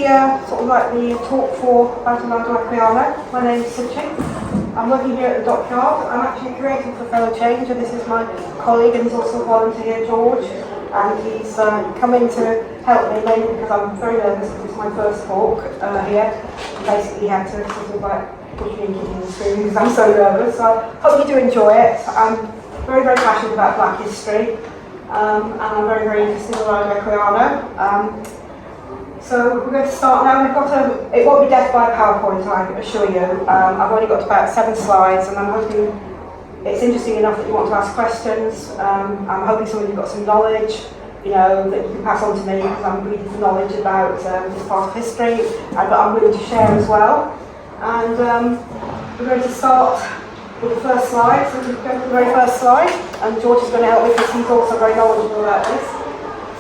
sort of like the talk for about Olaudah Equiano. My name is Suchi. I'm working here at the dockyard. I'm actually creating for Fellow Change, and this is my colleague, and he's also a volunteer, George. And he's come in to help me, mainly because I'm very nervous because it's my first talk here. Basically, he had to sort of like push me into the screen because I'm so nervous. So I hope you do enjoy it. I'm very, very passionate about Black history, and I'm very, very interested in Olaudah Equiano. So we're going to start now. We've got it won't be death by PowerPoint, I assure you. I've only got about 7 slides, and I'm hoping it's interesting enough that you want to ask questions. I'm hoping some of you've got some knowledge, you know, that you can pass on to me because I'm reading for knowledge about this part of history, but I'm willing to share as well. And we're going to start with the first slide. So we're going to the very first slide, and George is going to help me because he's also very knowledgeable about this.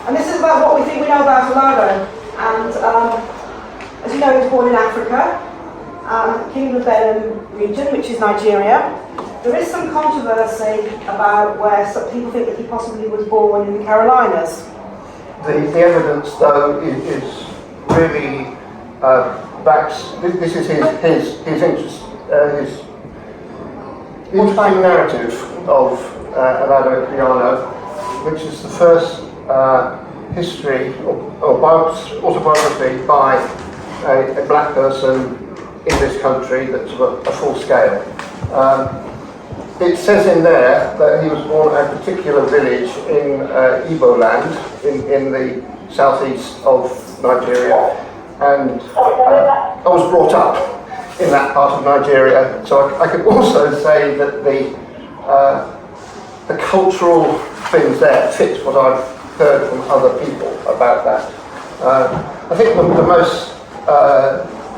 And this is about what we think we know about Olaudah. And as you know, he was born in Africa, Kingdom of Benin region, which is Nigeria. There is some controversy about where some people think that he possibly was born in the Carolinas. The evidence, though, is really backs. This is his interest, his interesting narrative of Olaudah Equiano, which is the first history or autobiography by a black person in this country that's a full scale. It says in there that he was born at a particular village in Igbo land in the southeast of Nigeria, and I was brought up in that part of Nigeria, so I could also say that the cultural things there fit what I've heard from other people about that. I think the most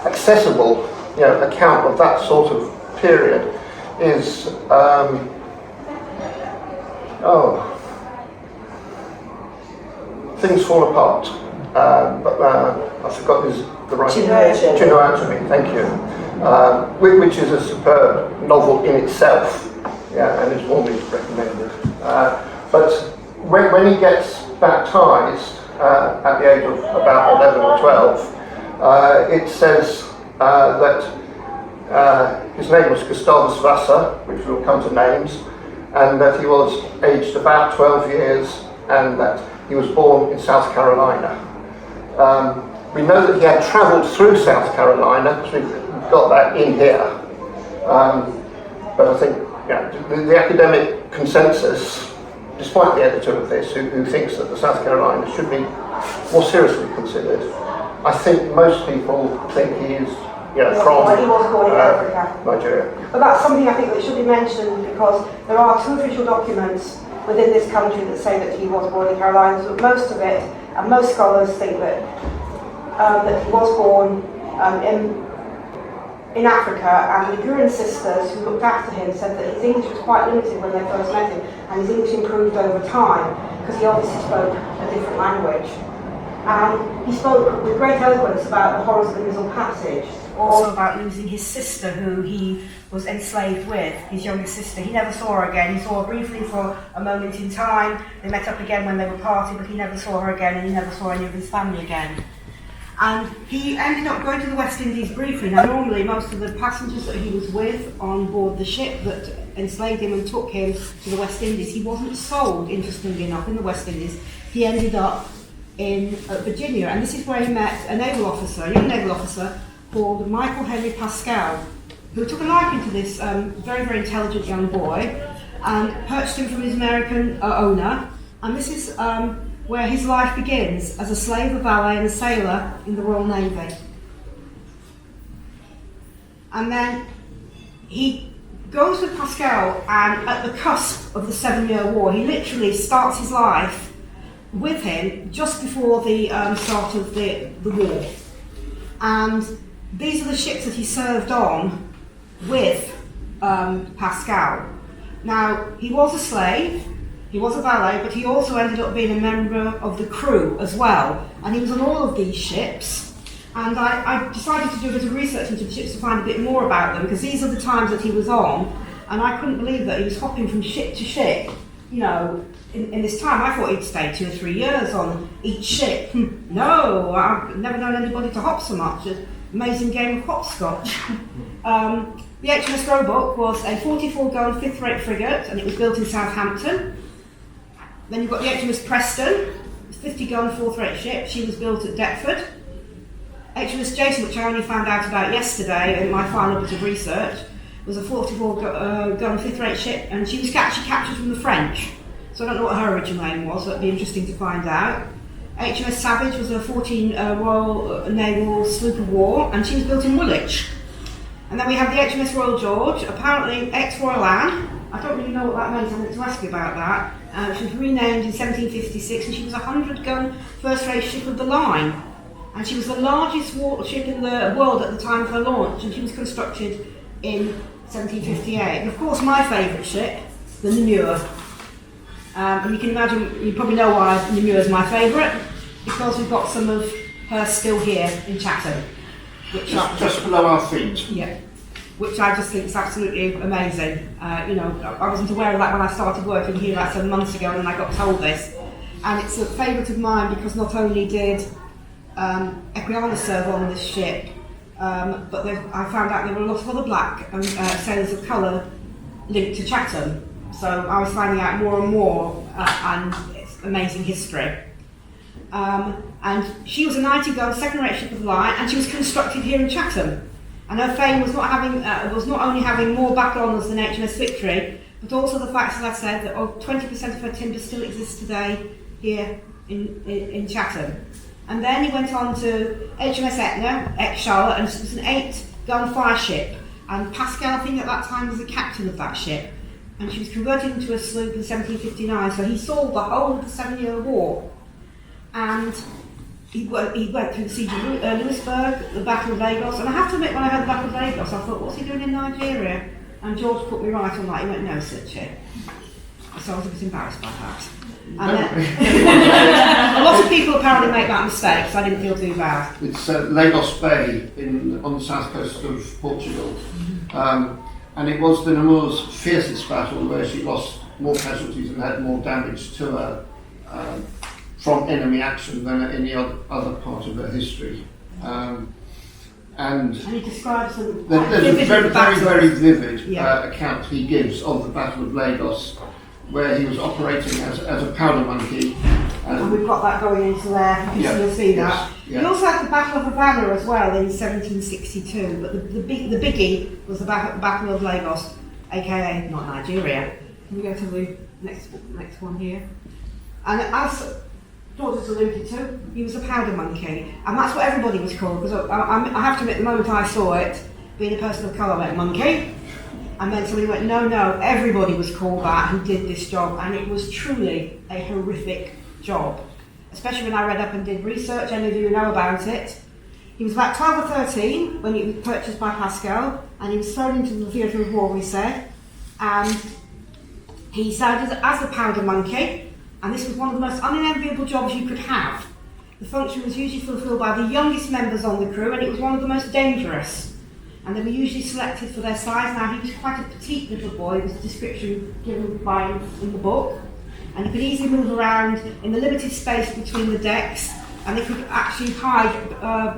accessible, account of that sort of period is Things Fall Apart, but I forgot the right Chinoatomy, thank you, which is a superb novel in itself, and is warmly recommended. But when he gets baptized at the age of about 11 or 12, it says that his name was Gustavus Vassa, which will come to names, and that he was aged about 12 years and that he was born in South Carolina. We know that he had travelled through South Carolina because we've got that in here. But I think the academic consensus, despite the editor of this, who thinks that the South Carolina should be more seriously considered, I think most people think he is from he was born in Africa. Nigeria. But that's something I think that should be mentioned because there are 2 official documents within this country that say that he was born in the Carolinas, but most of it, and most scholars think that that he was born in Africa, and the Gurin sisters who looked after him said that his English was quite limited when they first met him, and his English improved over time because he obviously spoke a different language. And he spoke with great eloquence about the horrors of the Middle Passage, also about losing his sister who he was enslaved with, his younger sister. He never saw her again. He saw her briefly for a moment in time. They met up again when they were partying, but he never saw her again, and he never saw any of his family again. And he ended up going to the West Indies briefly. Now normally most of the passengers that he was with on board the ship that enslaved him and took him to the West Indies, he wasn't sold, interestingly enough, in the West Indies. He ended up in Virginia, and this is where he met a naval officer, a young naval officer called Michael Henry Pascal, who took a liking to this very, very intelligent young boy and purchased him from his American owner. And this is where his life begins as a slave, a valet, and a sailor in the Royal Navy. And then he goes with Pascal, and at the cusp of the 7-Year War, he literally starts his life with him just before the start of the war. And these are the ships that he served on with Pascal. Now, he was a slave, he was a valet, but he also ended up being a member of the crew as well. And he was on all of these ships. And I decided to do a bit of research into the ships to find a bit more about them, because these are the times that he was on. And I couldn't believe that he was hopping from ship to ship you know, in this time, I thought he'd stay 2 or 3 years on each ship. No, I've never known anybody to hop so much. Amazing game of hopscotch. The HMS Roebuck was a 44-gun 5th-rate frigate, and it was built in Southampton. Then you've got the HMS Preston, 50-gun 4th-rate ship. She was built at Deptford. HMS Jason, which I only found out about yesterday in my final bit of research, was a 44-gun 5th-rate ship, and she was actually captured from the French. So I don't know what her original name was, that'd be interesting to find out. HMS Savage was a 14 Royal Naval sloop of war, and she was built in Woolwich. And then we have the HMS Royal George, apparently ex-Royal Anne. I don't really know what that means, I want to ask you about that. She was renamed in 1756, and she was a 100-gun first-rate ship of the line. And she was the largest warship in the world at the time of her launch, and she was constructed in 1758. And of course, my favourite ship, the Namur. And you can imagine, you probably know why Namur is my favourite, because we've got some of her still here in Chatham. Which just below our feet. Yeah, which I just think is absolutely amazing. You know, I wasn't aware of that when I started working here about 7 months ago, and I got told this. And it's a favourite of mine because not only did Equiano serve on this ship, but I found out there were a lot of other black sailors of colour linked to Chatham. So I was finding out more and more, and it's amazing history. And she was a 90-gun second-rate ship of the line, and she was constructed here in Chatham. And her fame was not only having more battle honours than HMS Victory, but also the fact, as I said, that 20% of her timber still exists today here in Chatham. And then he went on to HMS Etna, ex-Charlotte, and it was an 8-gun fire ship. And Pascal, I think at that time, was the captain of that ship. And she was converted into a sloop in 1759, so he saw the whole of the 7-Year War. And he went through the siege of Louisburg, the Battle of Lagos, and I have to admit, when I heard the Battle of Lagos, I thought, what's he doing in Nigeria? And George put me right on that. He went, no, such it. So I was a bit embarrassed by that. And a lot of people apparently make that mistake, so I didn't feel too bad. It's Lagos Bay on the south coast of Portugal. And it was the Namur's fiercest battle, where she lost more casualties and had more damage to her from enemy action than at any other part of her history. And he describes them. There's a very vivid account he gives of the Battle of Lagos, where he was operating as a powder monkey. And we've got that going into there, you'll see that. We also had the Battle of Havana as well in 1762, but the biggie was the Battle of Lagos, aka not Nigeria. Can we go to the next one here? And as George has alluded to, he was a powder monkey, and that's what everybody was called, because I have to admit, the moment I saw it, being a person of colour, I went, monkey. And then somebody went, no, everybody was called that who did this job, and it was truly a horrific job. Especially when I read up and did research, any of you know about it. He was about 12 or 13 when he was purchased by Pascal, and he was thrown into the theatre of war, we said. And he served as a powder monkey, and this was one of the most unenviable jobs you could have. The function was usually fulfilled by the youngest members on the crew, and it was one of the most dangerous. And they were usually selected for their size. Now, he was quite a petite little boy, was the description given by him in the book. And he could easily move around in the limited space between the decks, and they could actually hide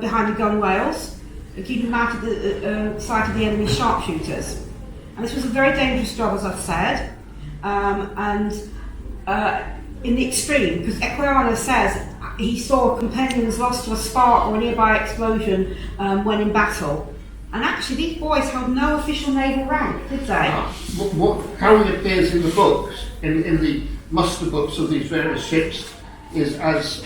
behind the gunwales and keep him out of the sight of the enemy's sharpshooters. And this was a very dangerous job, as I've said. In the extreme, because Equiano says he saw companions lost to a spark or a nearby explosion when in battle. And actually, these boys held no official naval rank, did they? How it appears in the books, in the muster books of these various ships, is as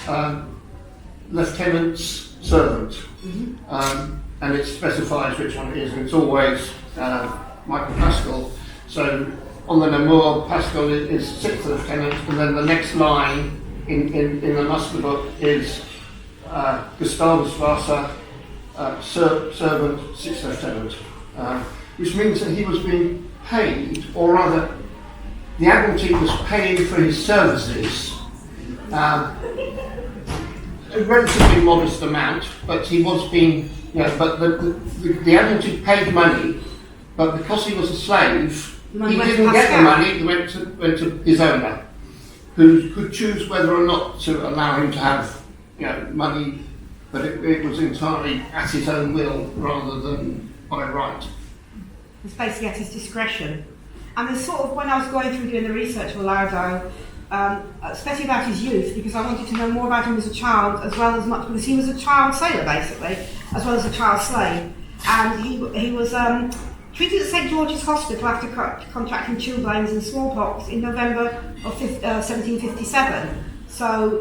lieutenant's servant. Mm-hmm. And it specifies which one it is, and it's always Michael Pascal. So on the Namur, Pascal is 6th lieutenant, and then the next line in the muster book is Gustavus Vassa, servant, 6th lieutenant, which means that he was being paid, or rather, the Admiralty was paying for his services a relatively modest amount, but he was being, but the Admiralty paid money, but because he was a slave, he didn't get the money, it went to his owner. who could choose whether or not to allow him to have, money, but it was entirely at his own will rather than by right. It's basically at his discretion. And there's sort of, when I was going through doing the research for Olaudah, especially about his youth, because I wanted to know more about him as a child, as well as much, because he was a child sailor basically, as well as a child slave. And he was treated at St George's Hospital after contracting chilblains and smallpox in November of 1757. So,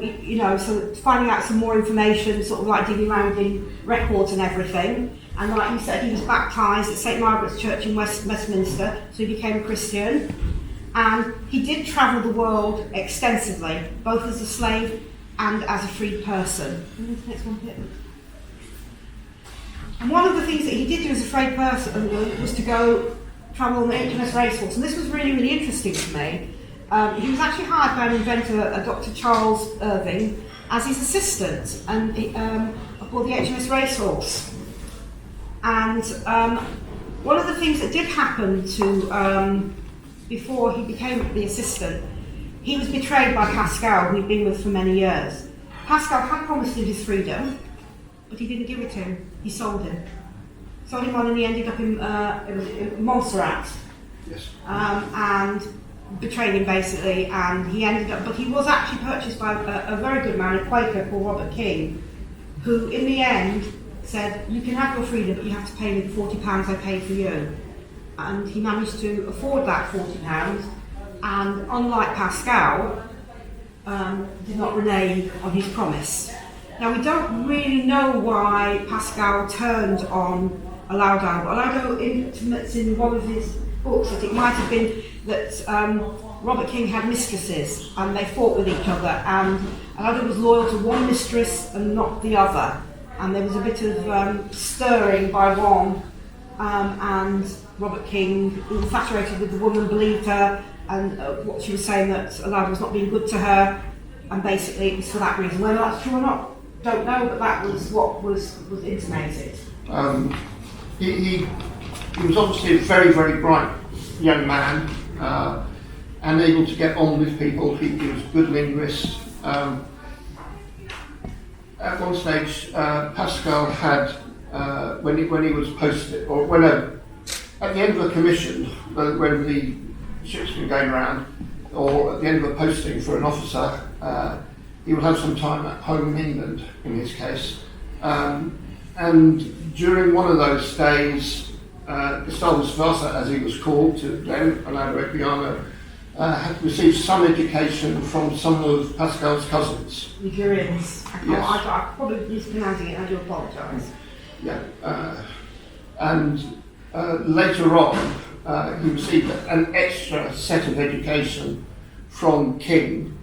so finding out some more information, sort of like digging around in records and everything. And like you said, he was baptised at St Margaret's Church in Westminster, so he became a Christian. And he did travel the world extensively, both as a slave and as a freed person. Next one, please. And one of the things that he did do as a freed person was to go travel on the HMS Racehorse, and this was really, really interesting to me. He was actually hired by an inventor, Dr. Charles Irving, as his assistant and aboard the HMS Racehorse. And one of the things that did happen to, before he became the assistant, he was betrayed by Pascal, who he'd been with for many years. Pascal had promised him his freedom, but he didn't give it to him. He sold him. Sold him on, and he ended up in Montserrat. Yes. And betrayed him basically, and he ended up, but he was actually purchased by a very good man, a Quaker called Robert King, who in the end said, you can have your freedom, but you have to pay me the £40 I paid for you. And he managed to afford that £40, and unlike Pascal, did not renege on his promise. Now we don't really know why Pascal turned on Olaudah, but Olaudah intimates in one of his books that it might have been that Robert King had mistresses and they fought with each other, and Olaudah was loyal to one mistress and not the other, and there was a bit of stirring by one, and Robert King, infatuated with the woman, believed her, and what she was saying, that Olaudah was not being good to her, and basically it was for that reason. Whether that's true or not, don't know, but that was what was intimated. He was obviously a very, very bright young man, and able to get on with people. He was a good linguist. At one stage, Pascal had, when he was posted, or at the end of a commission, when the ship's been going around, or at the end of a posting for an officer, he would have some time at home in England, in his case. And during one of those stays, Gustavus Vassa, as he was called to then, Quaulah Equiano, had received some education from some of Pascal's cousins. Ligurians. Yes. I'm probably mispronouncing it, I do apologise. Yeah, and later on, he received an extra set of education from King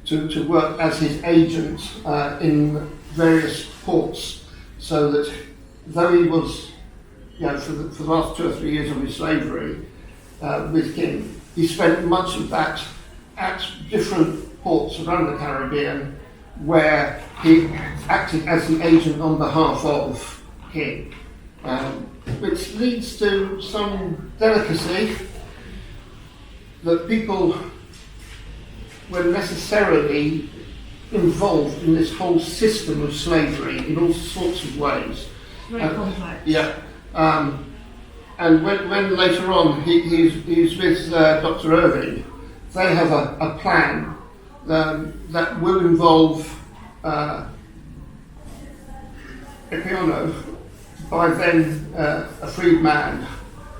to work as his agent in various ports, so that though he was, for the last 2 or 3 years of his slavery with King, he spent much of that at different ports around the Caribbean, where he acted as the agent on behalf of King, which leads to some delicacy that people were necessarily involved in this whole system of slavery in all sorts of ways. Very complex. Yeah. And when later on he's with Dr. Irving, they have a plan that will involve Equiano, by then a freed man,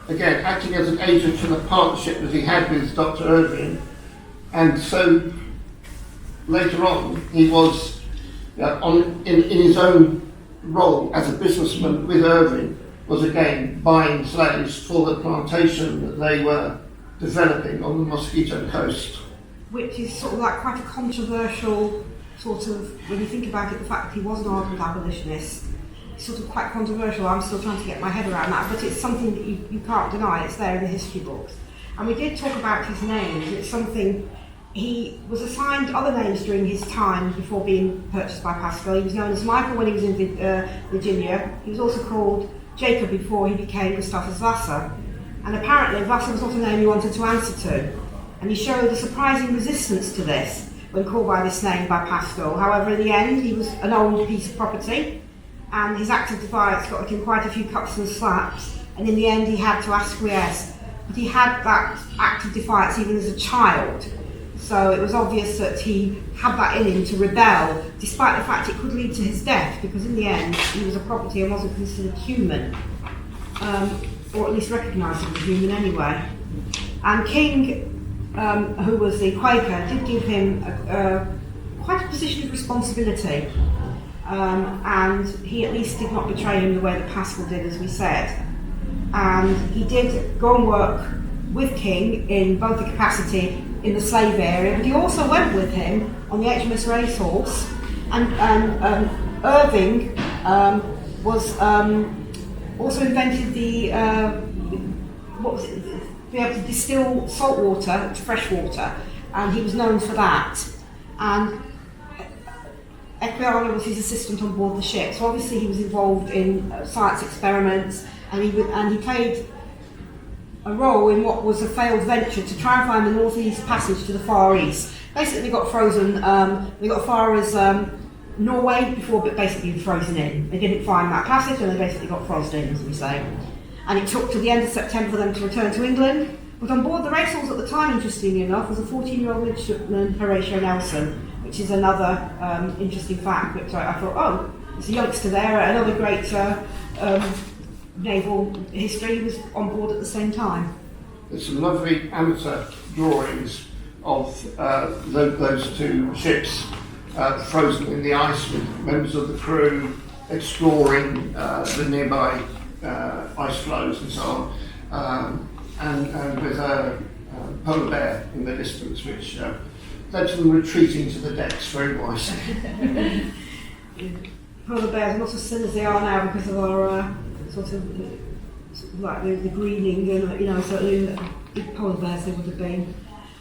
again acting as an agent for the partnership that he had with Dr. Irving. And so later on he was in his own role as a businessman with Irving, was again buying slaves for the plantation that they were developing on the Mosquito Coast. Which is sort of like quite a controversial sort of, when you think about it, the fact that he was an ardent abolitionist, it's sort of quite controversial. I'm still trying to get my head around that, but it's something that you can't deny, it's there in the history books. And we did talk about his names. It's something, he was assigned other names during his time before being purchased by Pascal. He was known as Michael when he was in Virginia. He was also called Jacob before he became Gustavus Vassa. And apparently Vassa was not a name he wanted to answer to. And he showed a surprising resistance to this, when called by this name by Pascal. However, in the end, he was an old piece of property, and his act of defiance got him quite a few cuts and slaps, and in the end he had to acquiesce. But he had that act of defiance even as a child, so it was obvious that he had that in him to rebel, despite the fact it could lead to his death, because in the end he was a property and wasn't considered human, or at least recognised as a human anyway. And King, who was the Quaker, did give him quite a position of responsibility, and he at least did not betray him the way that Pascal did, as we said. And he did go and work with King in both the capacity in the slave area, but he also went with him on the HMS Racehorse, and Irving was also invented the what was it? Be able to distill salt water to fresh water, and he was known for that. And Equiano was his assistant on board the ship, so obviously he was involved in science experiments, and he played a role in what was a failed venture to try and find the northeast passage to the Far East. Basically, they got frozen. They got as far as Norway before, but basically frozen in. They didn't find that passage, and they basically got frozen in, as we say. And it took till the end of September for them to return to England. But on board the Racehorse at the time, interestingly enough, was a 14-year-old midshipman, Horatio Nelson, which is another interesting fact. Which I thought, oh, there's a youngster there, another great naval history. He was on board at the same time. There's some lovely amateur drawings of those two ships frozen in the ice with members of the crew exploring the nearby ice floes and so on, and with a polar bear in the distance, which led to them retreating to the decks very wisely. Polar bears are not as thin as they are now because of our sort of like the greening, and certainly big polar bears they would have been.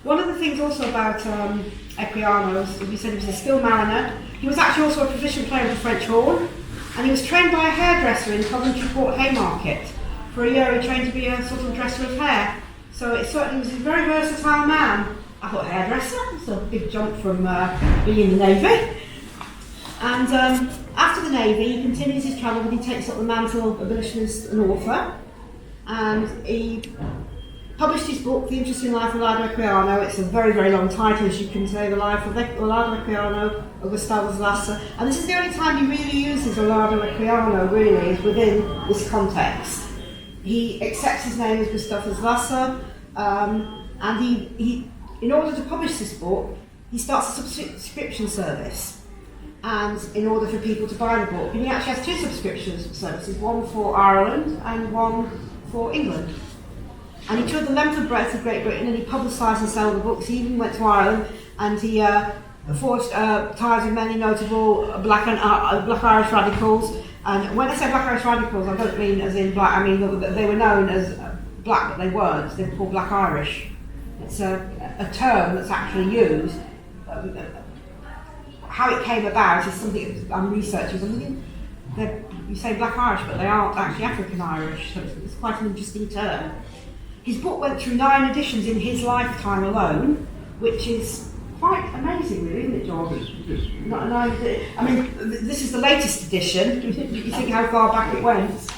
One of the things also about Equiano, as we said, he was a skilled mariner. He was actually also a proficient player of the French horn. And he was trained by a hairdresser in Coventry Port Haymarket. For a year he trained to be a sort of dresser of hair. So it certainly was a very versatile man. I thought hairdresser, it's a big jump from being in the Navy. And after the Navy he continues his travel, but he takes up the mantle of abolitionist and author. And he published his book, The Interesting Life of Olaudah Equiano. It's a very, very long title, as you can say, The Life of Olaudah Equiano Gustavus Vassa. And this is the only time he really uses Olaudah Equiano, really, is within this context. He accepts his name as Gustavus Vassa, and he, in order to publish this book, he starts a subscription service. And in order for people to buy the book, and he actually has two subscription services, one for Ireland and one for England. And he toured the length and breadth of Great Britain, and he publicised and sold the books. He even went to Ireland, and he forged ties with many notable black Irish radicals. And when I say black Irish radicals, I don't mean as in black. I mean they were known as black, but they weren't. They were called Black Irish. It's a term that's actually used. How it came about is something that I'm researching. You say Black Irish, but they aren't actually African Irish, so it's quite an interesting term. His book went through 9 editions in his lifetime alone, which is quite amazing, really, isn't it, George? I mean, this is the latest edition. You think how far back it went?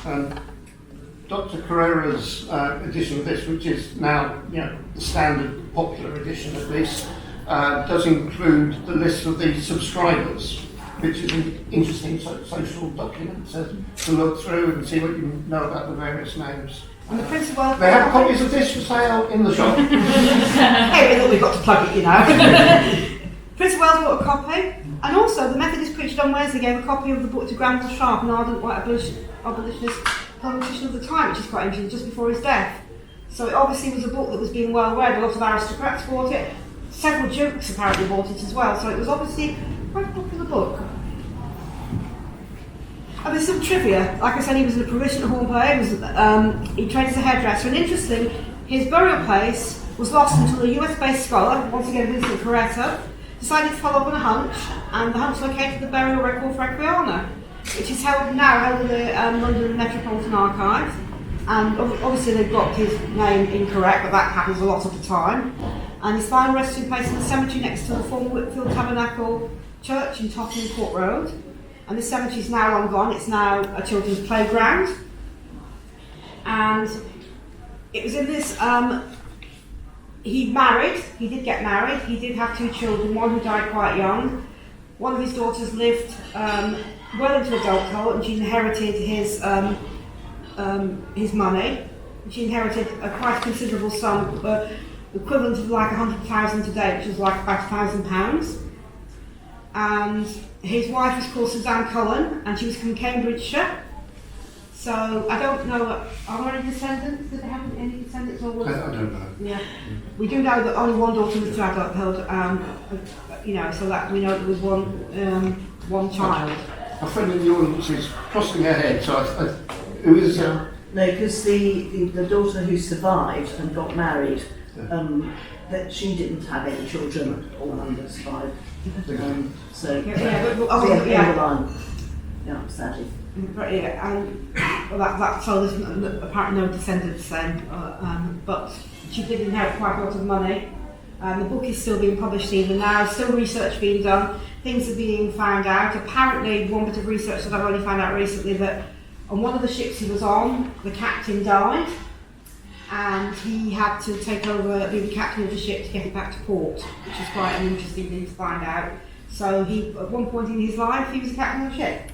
Dr. Carrera's edition of this, which is now the standard popular edition at least, does include the list of the subscribers, which is an interesting social document to look through and see what you know about the various names. And the Prince of Wales. They have copies of this for sale in the shop. Hey, we've got to plug it, Prince of Wales bought a copy, and also the Methodist preacher on Wednesday gave a copy of the book to Granville Sharp, an ardent white abolitionist politician of the time, which is quite interesting, just before his death. So it obviously was a book that was being well read. A lot of aristocrats bought it. Several dukes apparently bought it as well. So it was obviously quite a popular book. And there's some trivia. Like I said, he was a proficient horn player. He trained as a hairdresser. And interesting, his burial place was lost until a US-based scholar, once again Vincent Corretto, decided to follow up on a hunch, and the hunch located the burial record for Equiano, which is held in the London Metropolitan Archives. And obviously they've got his name incorrect, but that happens a lot of the time. And his final resting place in the cemetery next to the former Whitfield Tabernacle Church in Tottenham Court Road. And the cemetery is now long gone. It's now a children's playground. And it was in this, he did get married, he did have 2 children, one who died quite young. One of his daughters lived well into adulthood, and she inherited his money. She inherited a quite considerable sum, equivalent of like 100,000 today, which was like about £1,000. And his wife was called Suzanne Cullen, and she was from Cambridgeshire. So I don't know, are there any descendants? Did they have any descendants? Or I don't know. Yeah, we do know that only one daughter was to adulthood. You know, so that we know there was one child. A friend in the audience is crossing her head, so who is No, because the daughter who survived and got married, that she didn't have any children, all under survived. So yeah, sadly. But yeah, and well, so there's apparently no descendants then, but she did inherit quite a lot of money. The book is still being published even now, still research being done, things are being found out. Apparently, one bit of research that I've only found out recently, that on one of the ships he was on, the captain died, and he had to take over, be the captain of the ship to get it back to port, which is quite an interesting thing to find out. So he, at one point in his life, he was the captain of the ship.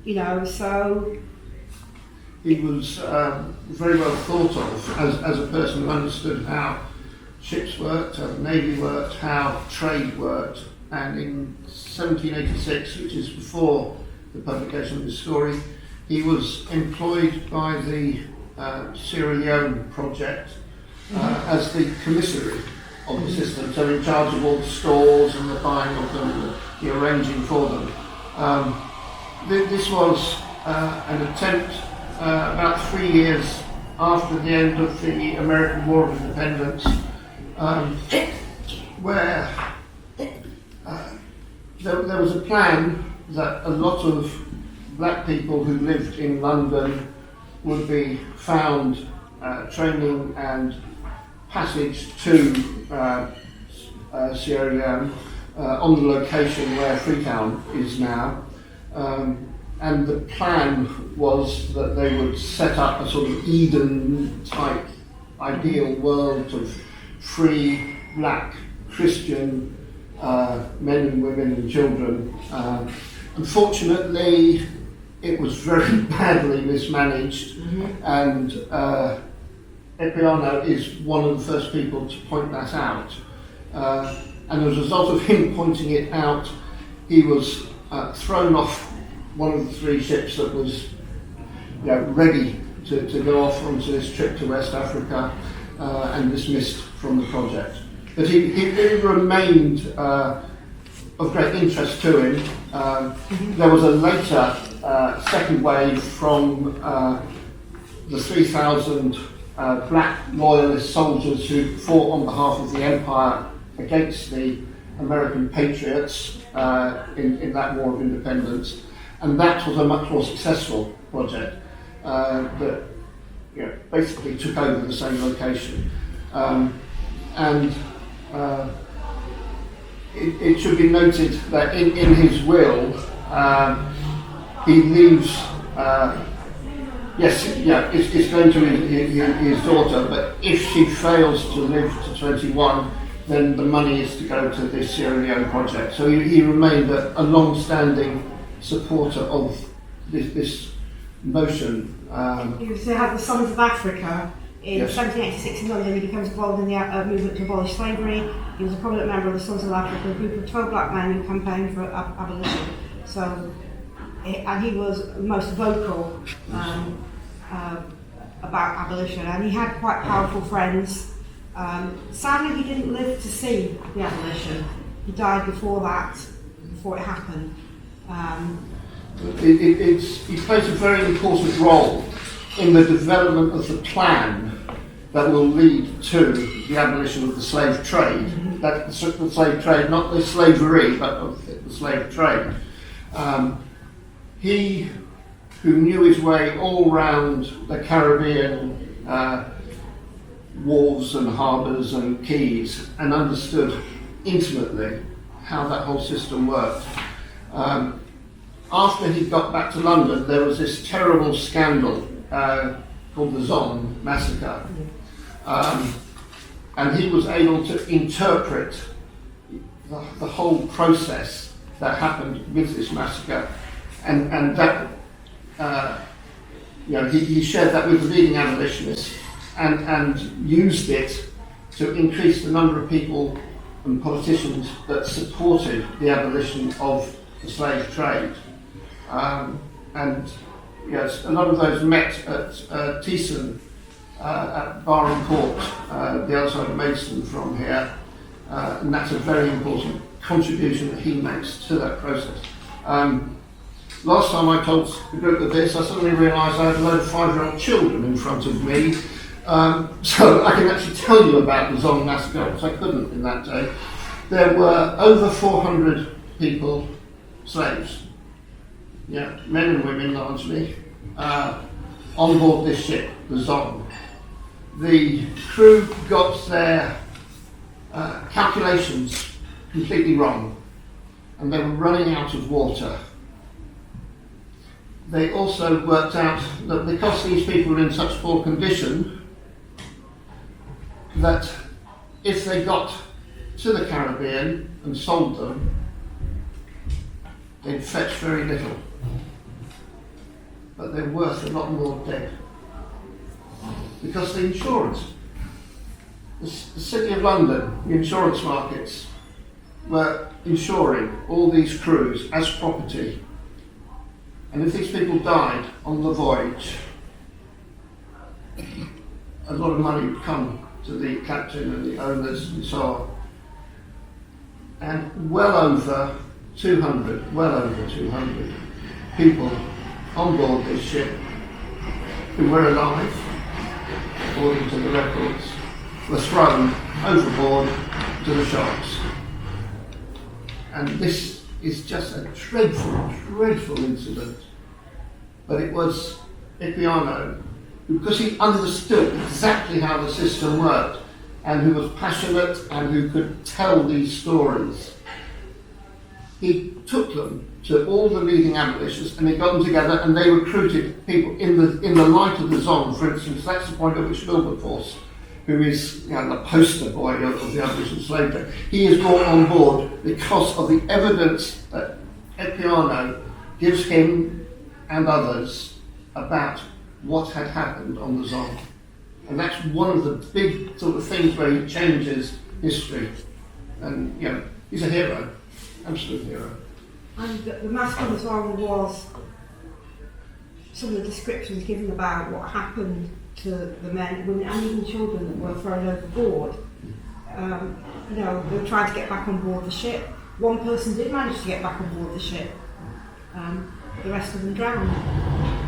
You know, so he was very well thought of as a person who understood how ships worked, how the navy worked, how trade worked. And in 1786, which is before the publication of his story, he was employed by the Sierra Leone project as the commissary of the system, so in charge of all the stores and the buying of them, the arranging for them. This was an attempt about 3 years after the end of the American War of Independence, where there was a plan that a lot of black people who lived in London would be found training and passage to Sierra Leone on the location where Freetown is now. And the plan was that they would set up a sort of Eden-type ideal world of free, black, Christian men and women and children. Unfortunately, it was very badly mismanaged, and Equiano is one of the first people to point that out. And as a result of him pointing it out, he was thrown off one of the 3 ships that was ready to go off onto this trip to West Africa, and dismissed from the project. But he remained of great interest to him. There was a later second wave from the 3,000 black loyalist soldiers who fought on behalf of the Empire against the American patriots in that War of Independence, and that was a much more successful project that basically took over the same location. It should be noted that in his will he leaves, it's going to his daughter, but if she fails to live to 21, then the money is to go to this Sierra Leone project. So he remained a long-standing supporter of this motion. He was to have the Sons of Africa in 1786 in London. He becomes involved in the movement to abolish slavery. He was a prominent member of the Sons of Africa, a group of 12 black men who campaigned for abolition. So, and he was most vocal about abolition, and he had quite powerful friends. Sadly, he didn't live to see the abolition. He died before it happened. He plays a very important role in the development of the plan that will lead to the abolition of the slave trade. The slave trade, not the slavery, but of the slave trade. He, who knew his way all round the Caribbean, wharves and harbours and quays and understood intimately how that whole system worked. After he got back to London, there was this terrible scandal called the Zong massacre, and he was able to interpret the whole process that happened with this massacre, and that he shared that with the leading abolitionists and used it to increase the number of people and politicians that supported the abolition of the slave trade. And yes, a lot of those met at Thiessen, at Barham Court, the other side of Maidstone from here, and that's a very important contribution that he makes to that process. Last time I told the group of this, I suddenly realised I had a load of 5-year-old children in front of me, so I can actually tell you about the Zong massacre, because I couldn't in that day. There were over 400 people, slaves, men and women largely, on board this ship, the Zong. The crew got their calculations completely wrong, and they were running out of water. They also worked out that because these people were in such poor condition, that if they got to the Caribbean and sold them, they'd fetch very little. But they're worth a lot more dead. Because the insurance, the City of London, the insurance markets, were insuring all these crews as property. And if these people died on the voyage, a lot of money would come to the captain and the owners and so on. And well over 200 people on board this ship who were alive, according to the records, were thrown overboard to the sharks. And this is just a dreadful incident. But it was Equiano, because he understood exactly how the system worked, and who was passionate and who could tell these stories. He took them to all the leading abolitionists and he got them together, and they recruited people in the light of the Zong, for instance. That's the point at which Wilberforce, who is the poster boy of the abolition slave trade, he is brought on board because of the evidence that Equiano gives him and others about what had happened on the Zong. And that's one of the big sort of things where he changes history. And he's a hero, absolute hero. And the massacre on the Zong was some of the descriptions given about what happened to the men, women and even children that were thrown overboard. They were trying to get back on board the ship. One person did manage to get back on board the ship. The rest of them drowned,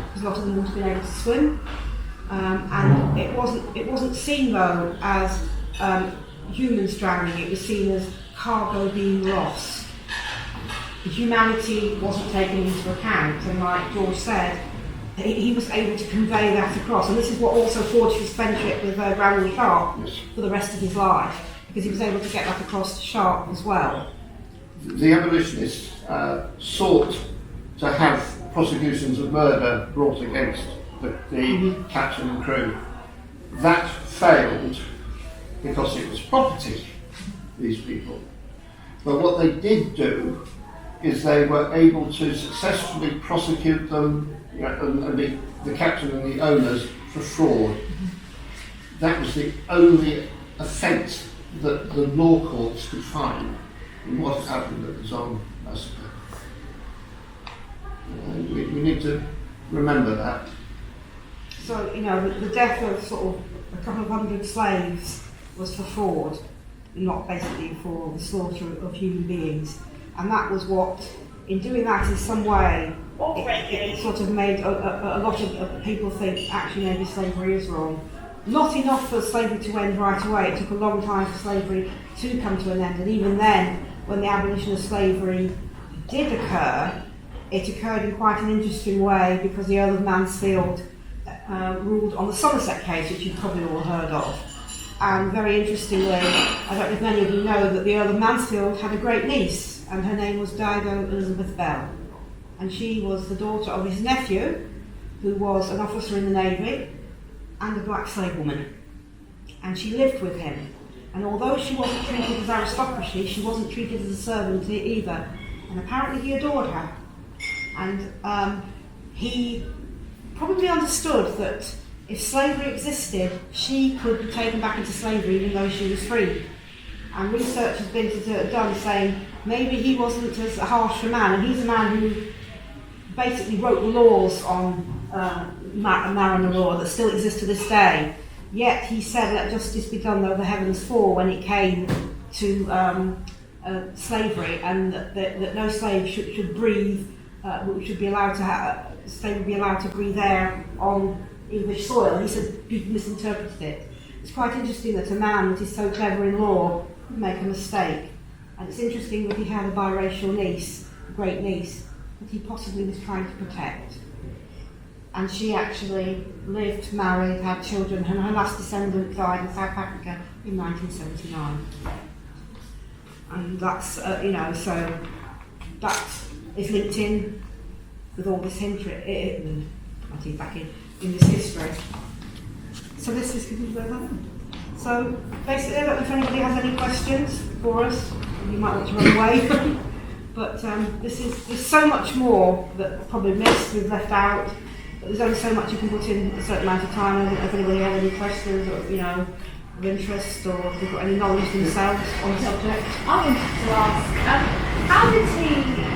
because a lot of them wouldn't have been able to swim. And it wasn't seen though as humans drowning. It was seen as cargo being lost. The humanity wasn't taken into account, and like George said, he was able to convey that across. And this is what also forged his friendship with Granville Sharp for the rest of his life, because he was able to get that across to Sharp as well. The abolitionists sought to have prosecutions of murder brought against the captain and crew. That failed because it was property, these people. But what they did do is they were able to successfully prosecute them, and the captain and the owners, for fraud. That was the only offence that the law courts could find in what had happened at the Zong massacre. We need to remember that. So, the death of sort of a couple of hundred slaves was for fraud, not basically for the slaughter of human beings. And that was what, in doing that in some way, it sort of made a lot of people think actually maybe slavery is wrong. Not enough for slavery to end right away. It took a long time for slavery to come to an end. And even then, when the abolition of slavery did occur, it occurred in quite an interesting way, because the Earl of Mansfield ruled on the Somerset case, which you've probably all heard of. And very interestingly, I don't know if many of you know that the Earl of Mansfield had a great niece, and her name was Dido Elizabeth Bell. And she was the daughter of his nephew, who was an officer in the Navy and a black slave woman. And she lived with him. And although she wasn't treated as aristocracy, she wasn't treated as a servant either. And apparently he adored her. And he probably understood that if slavery existed, she could be taken back into slavery even though she was free. And research has been done saying maybe he wasn't as harsh a man, and he's a man who basically wrote the laws on mariner law that still exist to this day. Yet he said, let justice be done though the heavens fall, when it came to slavery, and that no slave should breathe, should be allowed to slave would be allowed to breathe air on English soil. He said people misinterpreted it. It's quite interesting that a man that is so clever in law could make a mistake. And it's interesting that he had a biracial niece, a great niece, that he possibly was trying to protect. And she actually lived, married, had children, and her last descendant died in South Africa in 1979. And that's, so that is linked in with all this back in this history. So this is So basically, I don't know if anybody has any questions for us. You might want to run away. But there's so much more that probably missed, we've left out. But there's only so much you can put in a certain amount of time. I don't know if anybody has any questions or, of interest, or if they've got any knowledge themselves on the subject. I wanted to ask, how did he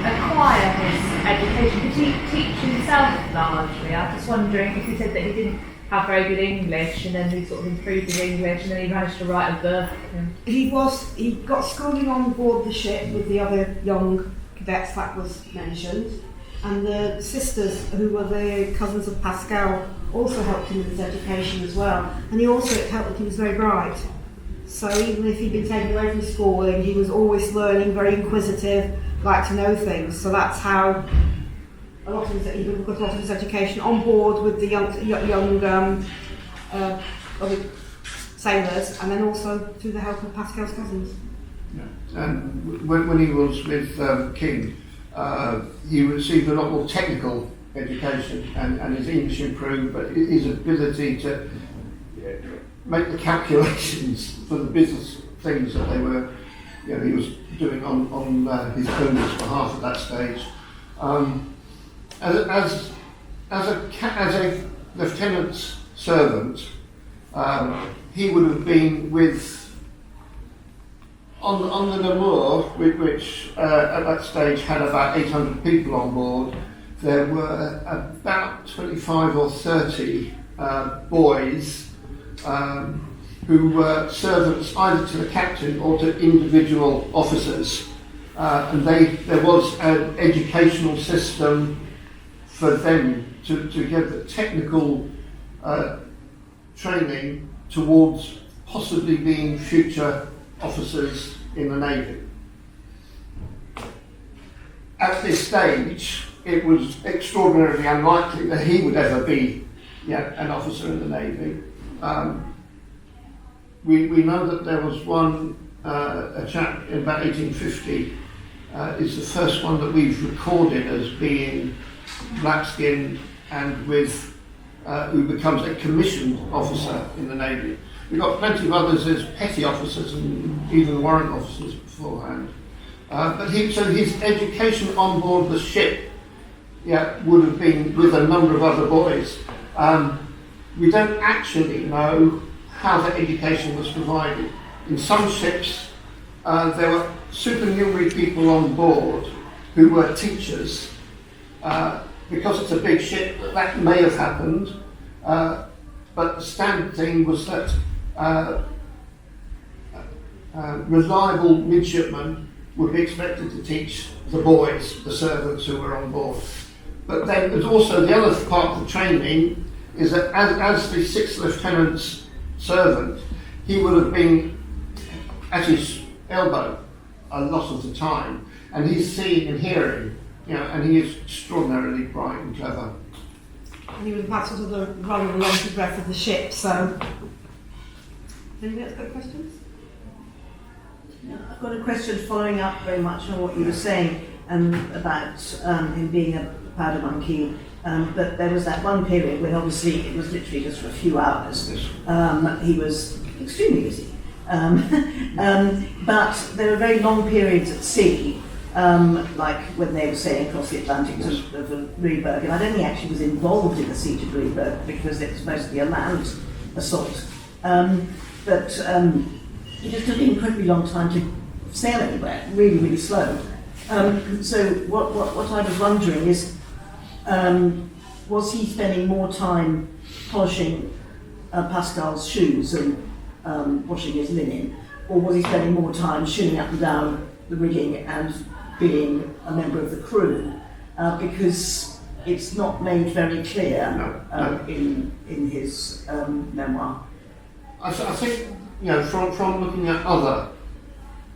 acquire his education? Did he teach himself largely? I was just wondering if he said that he didn't have very good English, and then he sort of improved his English, and then he managed to write a book. He got schooling on board the ship with the other young cadets that was mentioned, and the sisters, who were the cousins of Pascal, also helped him with his education as well. And he also helped that he was very bright. So even if he'd been taken away from schooling, he was always learning, very inquisitive, liked to know things. So that's how he got a lot of his education on board with the young other sailors, and then also through the help of Pascal's cousins. Yeah. And when he was with King, he received a lot more technical education, and his English improved, but his ability to make the calculations for the business things that they were, he was doing on his owner's behalf at that stage. As a lieutenant's servant, he would have been on the Namur, which at that stage had about 800 people on board. There were about 25 or 30 boys who were servants either to the captain or to individual officers, and there was an educational system for them to give the technical training towards possibly being future officers in the Navy. At this stage, it was extraordinarily unlikely that he would ever be an officer in the Navy. We know that there was a chap in about 1850, is the first one that we've recorded as being black-skinned and who becomes a commissioned officer in the Navy. We've got plenty of others as petty officers and even warrant officers beforehand. But his education on board the ship would have been with a number of other boys. We don't actually know how that education was provided. In some ships, there were supernumerary people on board who were teachers. Because it's a big ship, that may have happened. But the standard thing was that reliable midshipmen would be expected to teach the boys, the servants who were on board. But then there's also the other part of the training is that as the 6th Lieutenant's servant, he would have been at his elbow a lot of the time, and he's seeing and hearing, and he is extraordinarily bright and clever. And he was about sort of the runner along the breath of the ship, so Anybody else got questions? I've got a question following up very much on what you were saying about him being a powder monkey. But there was that one period when obviously it was literally just for a few hours. He was extremely busy. But there were very long periods at sea, like when they were sailing across the Atlantic to Louisburg. And I don't think he actually was involved in the siege of Louisburg because it was mostly a land assault. But it just took an incredibly long time to sail anywhere, really, really slow. So what I was wondering is, was he spending more time polishing Pascal's shoes and washing his linen, or was he spending more time shooting up and down the rigging and being a member of the crew? Because it's not made very clear in his memoir. I think, from looking at other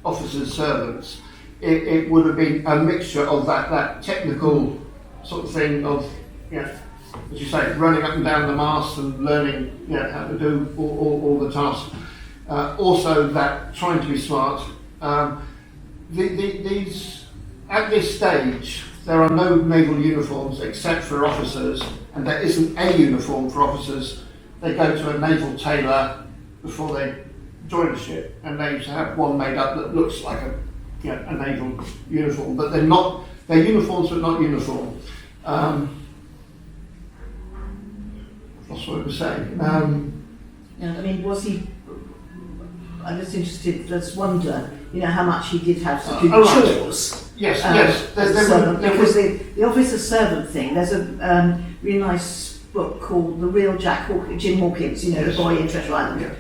officers' servants, it would have been a mixture of that technical sort of thing of, as you say, running up and down the mast and learning, how to do all the tasks. Also, that trying to be smart. These at this stage, there are no naval uniforms except for officers, and there isn't a uniform for officers. They go to a naval tailor before they join the ship, and they used to have one made up that looks like a naval uniform, but they're not. They're uniforms, but not uniform. That's what I was saying. Was he? I'm just interested. Let's wonder. How much he did have to do chores. Yes. Because the officer servant thing. There's a really nice book called The Real Jim Hawkins. The boy in Treasure Island,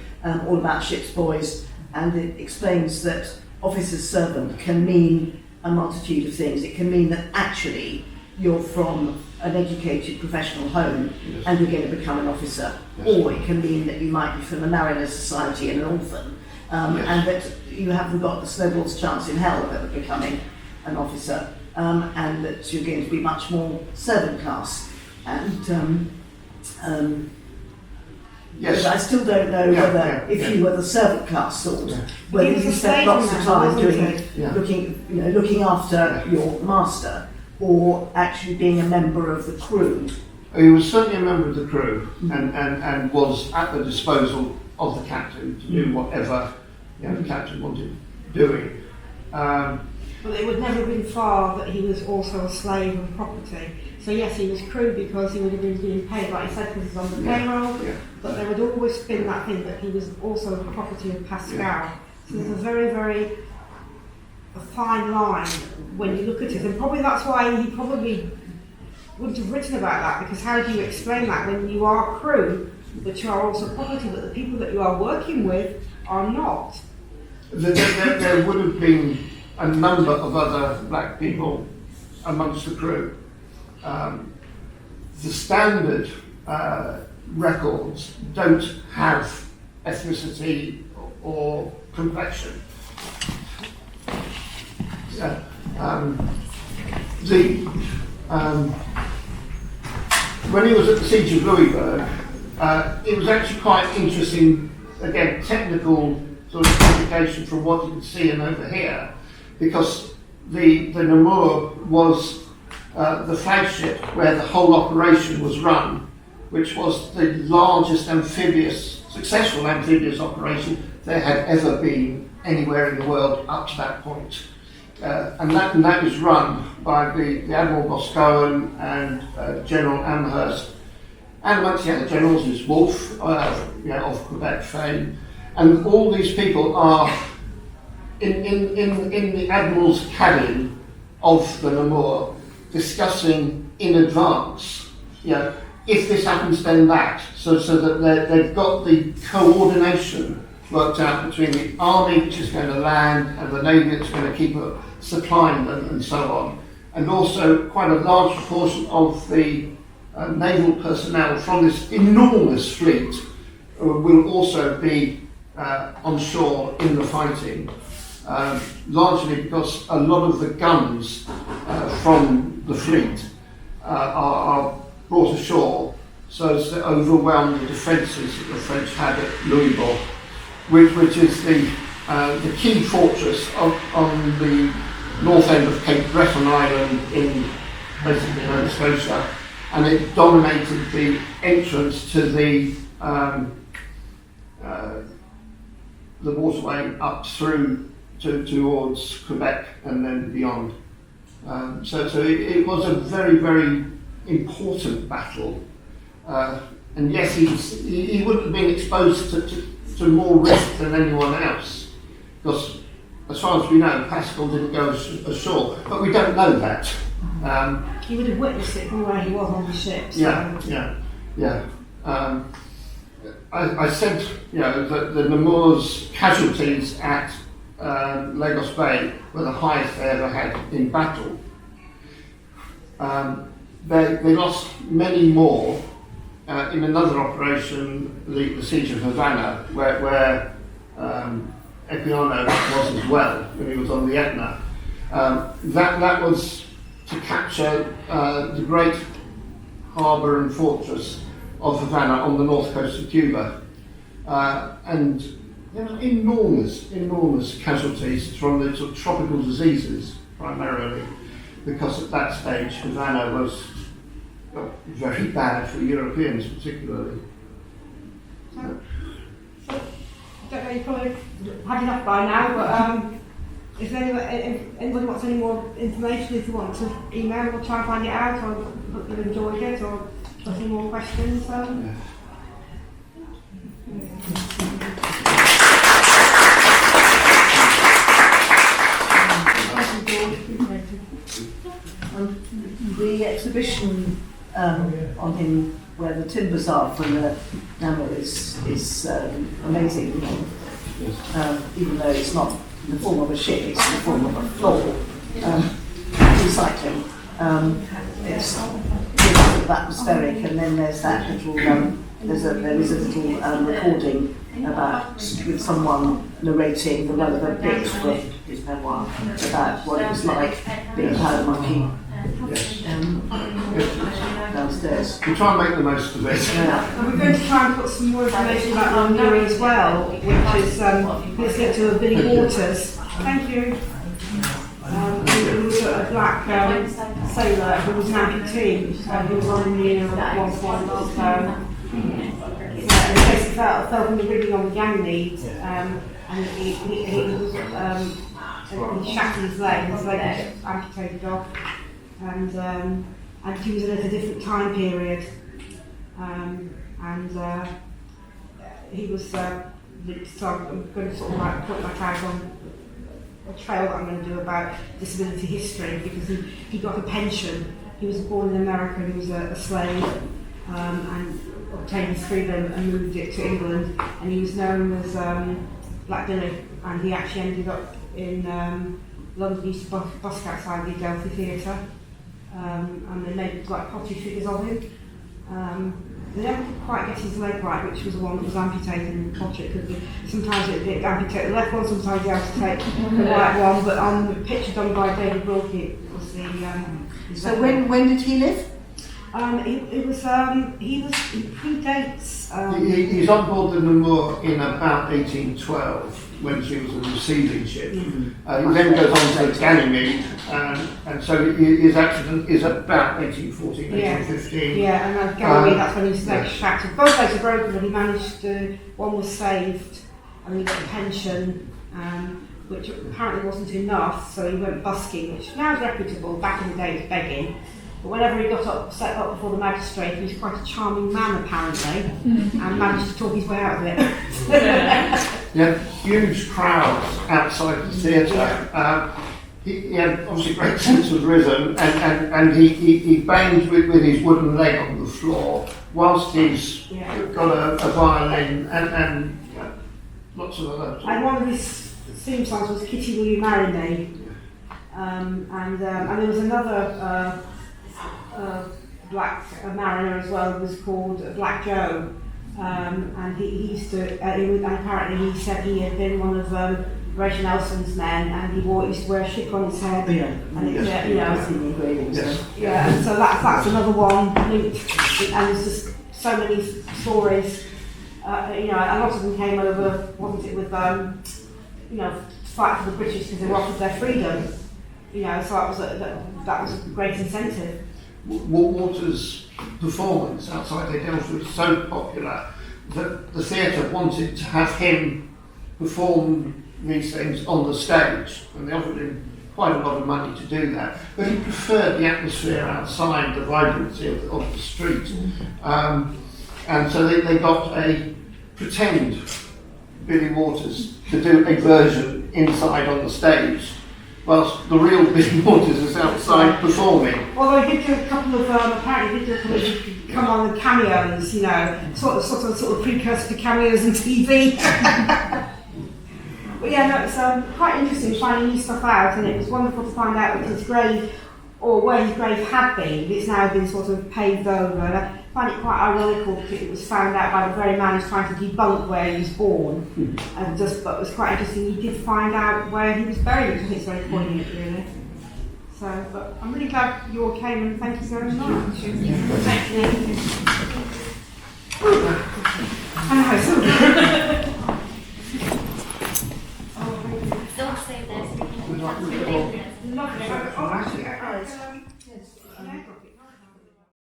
all about ship's boys, and it explains that officer's servant can mean a multitude of things. It can mean that actually you're from an educated professional home and you're going to become an officer, or it can mean that you might be from a mariners' society and an orphan, and that you haven't got the snowball's chance in hell of becoming an officer, and that you're going to be much more servant class. And but I still don't know whether if you were the servant class sort, whether you spent lots of time looking after your master, or actually being a member of the crew. He was certainly a member of the crew, and was at the disposal of the captain to do whatever the captain wanted doing. But it would never have been far that he was also a slave and property. So yes, he was crew because he would have been being paid, like I said, because he's on the payroll. But there would always been that thing that he was also the property of Pascal. So there's a very, very fine line when you look at it, and probably that's why he probably wouldn't have written about that, because how do you explain that when you are crew, but you are also property, but the people that you are working with are not? There would have been a number of other black people amongst the crew. The standard records don't have ethnicity or complexion. When he was at the siege of Louisburg, it was actually quite interesting, again, technical sort of complication from what you can see and over here, because the Namur was the flagship where the whole operation was run, which was the largest successful amphibious operation there had ever been anywhere in the world up to that point. And that was run by the Admiral Boscawen and General Amherst, and amongst the other generals is Wolfe, of Quebec fame, and all these people are in the Admiral's cabin of the Namur, discussing in advance, if this happens then that, so that they've got the coordination worked out between the army, which is going to land, and the navy that's going to keep supplying them, and so on. And also quite a large proportion of the naval personnel from this enormous fleet will also be on shore in the fighting, largely because a lot of the guns from the fleet are brought ashore so as to overwhelm the defences that the French had at Louisbourg. which is the key fortress on the north end of Cape Breton Island in basically Nova Scotia, and it dominated the entrance to the waterway up through towards Quebec and then beyond. So it was a very, very important battle, and yes, he wouldn't have been exposed to more risk than anyone else, because as far as we know, Pascal didn't go ashore, but we don't know that. He would have witnessed it from where he was on the ship. So. Yeah. I said, that the Namur's casualties at Lagos Bay were the highest they ever had in battle. They lost many more in another operation, the Siege of Havana, where Equiano was as well when he was on the Etna. That was to capture the great harbour and fortress of Havana on the north coast of Cuba, and there were enormous casualties from the sort of tropical diseases primarily, because at that stage Havana was very bad for Europeans particularly. I don't know, you probably had enough by now, but if anybody wants any more information, if you want to email, we'll try and find it out, or hope you've enjoyed it, or got any more questions. The exhibition on him, where the timbers are from the Namur, is amazing. Even though it's not in the form of a ship, it's in the form of a floor. Recycling. It's atmospheric, and then there's that little. There is a little recording with someone narrating the relevant bit from his memoir about what it was like being a powder monkey downstairs. We'll try and make the most of it. And we're going to try and put some more information about Namur as well, which is let's get to Billy Waters. Thank you. He was a black sailor who was an amputee. He was on the Nina at one point. He basically fell from the rigging on the ganglead, and he shattered his leg was amputated off, and he was in a different time period, he was. So I'm going to sort of like put my tag on a trail that I'm going to do about disability history, because he got a pension. He was born in America, he was a slave, and obtained his freedom and moved it to England, and he was known as Black Billy, and he actually ended up in London. He used to busk outside the Adelphi Theatre, and they made like pottery figures of him. They never could quite get his leg right, which was the one that was amputated in the pottery. Sometimes it amputated the left one, sometimes it amputate the right one, but on the picture done by David Wilkie, it was the... So when did he live? He predates. He's on board the Namur in about 1812 when she was a receiving ship. He then goes on to Ganymede, and so his accident is about 1814, 1815. Yeah, and Ganymede, that's when his leg shattered. Both legs are broken, but he managed to. One was saved, and he got a pension, which apparently wasn't enough, so he went busking, which now is reputable. Back in the day, it was begging. But whenever he got set up before the magistrate, he was quite a charming man apparently, and managed to talk his way out of it. Yeah, huge crowds outside the theatre. He had obviously a great sense of rhythm, and he banged with his wooden leg on the floor whilst he's got a violin and lots of other. And one of his theme songs was "Kitty, Will You Marry Me?" And there was another. Black mariner as well, was called Black Joe, and he used to. And apparently, he said he had been one of Horatio Nelson's men, and he used to wear a ship on his head. And so that's another one linked, and there's just so many stories You know, a lot of them came over, wasn't it, with you know, to fight for the British because they were offered their freedom. You know, so that was a great incentive. Walter's performance outside Adelphi was so popular that the theatre wanted to have him perform these things on the stage, and they offered him quite a lot of money to do that. But he preferred the atmosphere outside, the vibrancy of the street. And so they got a pretend Billy Waters to do a version inside on the stage, whilst the real Billy Waters is outside performing. Although he did do a couple of, apparently he did do a couple of come on the cameos, you know, sort of precursor to cameos in TV. But yeah, no, it's quite interesting finding new stuff out, and it was wonderful to find out that his grave, or where his grave had been, it's now been sort of paved over. And I find it quite ironical that it was found out by the very man who's trying to debunk where he was born. And but it was quite interesting, he did find out where he was buried, which I think is very poignant, really. So, but I'm really glad you all came, and thank you very much. Thank you. I know, so Don't say this. Lovely. Oh, actually,